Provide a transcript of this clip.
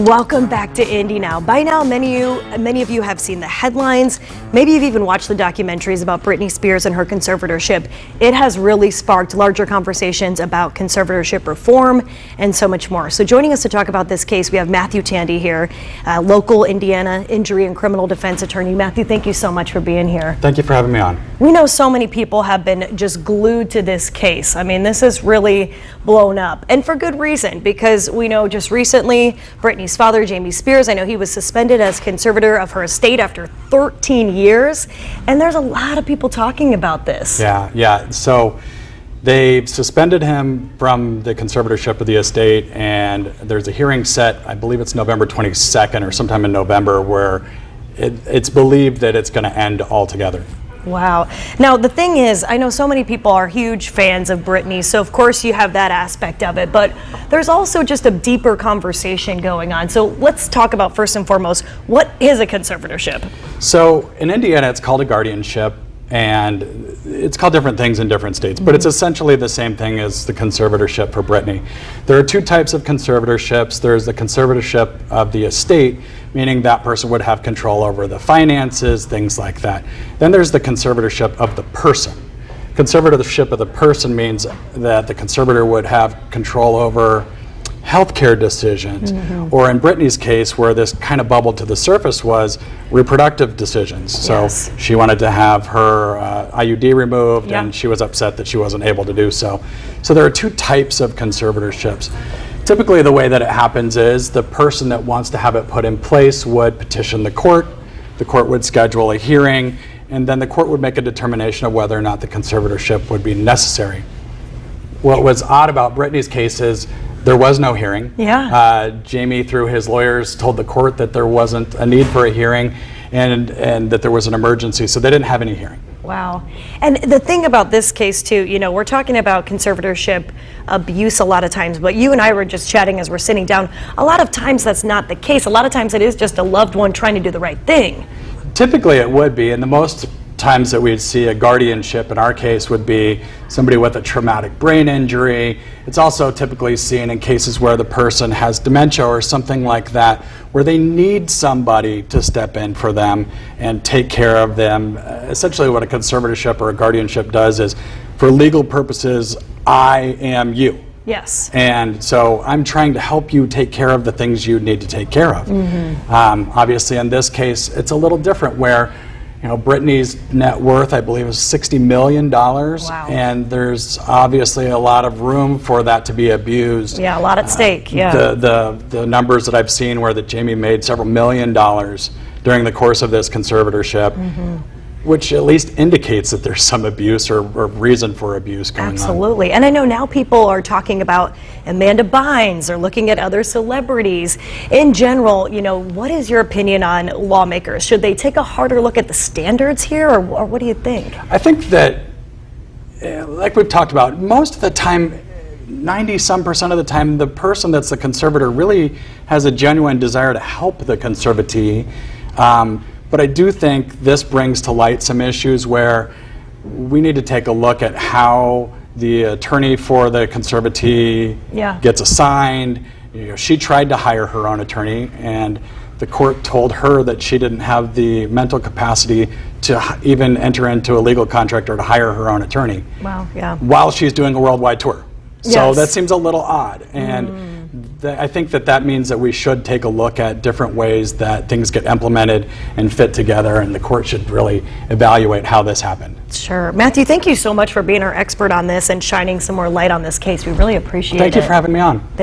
Welcome back to Indy Now. By now, many of you have seen the headlines. Maybe you've even watched the documentaries about Britney Spears and her conservatorship. It has really sparked larger conversations about conservatorship reform and so much more. So joining us to talk about this case, we have Matthew Tandy here, local Indiana injury and criminal defense attorney. Matthew, thank you so much for being here. Thank you for having me on. We know so many people have been just glued to this case. I mean, this is really blown up, and for good reason, because we know just recently Britney's father, Jamie Spears, I know he was suspended as conservator of her estate after 13 years, and there's a lot of people talking about this. Yeah. So they've suspended him from the conservatorship of the estate, and there's a hearing set, I believe it's November 22nd or sometime in November, where it's believed that it's going to end altogether. Wow. Now, the thing is, I know so many people are huge fans of Britney, so of course you have that aspect of it, but there's also just a deeper conversation going on. So let's talk about, first and foremost, what is a conservatorship? So in Indiana, it's called a guardianship, and it's called different things in different states, but it's essentially the same thing as the conservatorship for Britney. There are two types of conservatorships. There's the conservatorship of the estate, meaning that person would have control over the finances, things like that. Then there's the conservatorship of the person. Conservatorship of the person means that the conservator would have control over healthcare decisions, or in Britney's case, where this kind of bubbled to the surface, was reproductive decisions. So she wanted to have her IUD removed, and she was upset that she wasn't able to do so. So there are two types of conservatorships. Typically, the way that it happens is the person that wants to have it put in place would petition the court would schedule a hearing, and then the court would make a determination of whether or not the conservatorship would be necessary. What was odd about Britney's case is there was no hearing. Jamie, through his lawyers, told the court that there wasn't a need for a hearing, and that there was an emergency, so they didn't have any hearing. Wow. And the thing about this case too, you know, we're talking about conservatorship abuse a lot of times, but you and I were just chatting as we're sitting down. A lot of times that's not the case. A lot of times it is just a loved one trying to do the right thing. Typically it would be, and the most times that we'd see a guardianship in our case would be somebody with a traumatic brain injury. It's also typically seen in cases where the person has dementia or something like that, where they need somebody to step in for them and take care of them. Essentially what a conservatorship or a guardianship does is, for legal purposes, I am you. Yes. And so I'm trying to help you take care of the things you need to take care of. Obviously in this case it's a little different, where Britney's net worth, I believe, is $60 million. Wow. And there's obviously a lot of room for that to be abused. Yeah, a lot at stake, The numbers that I've seen were that Jamie made several $million during the course of this conservatorship, which at least indicates that there's some abuse or reason for abuse going on. Absolutely. And I know now people are talking about Amanda Bynes, or looking at other celebrities. In general, what is your opinion on lawmakers? Should they take a harder look at the standards here, or what do you think? I think that, like we've talked about, most of the time, 90-some% of the time, the person that's the conservator really has a genuine desire to help the conservatee. But I do think this brings to light some issues where we need to take a look at how the attorney for the conservatee gets assigned. She tried to hire her own attorney, and the court told her that she didn't have the mental capacity to even enter into a legal contract or to hire her own attorney. Wow, yeah. While she's doing a worldwide tour. So that seems a little odd. And I think that means that we should take a look at different ways that things get implemented and fit together, and the court should really evaluate how this happened. Sure. Matthew, thank you so much for being our expert on this and shining some more light on this case. We really appreciate it. Thank you for having me on.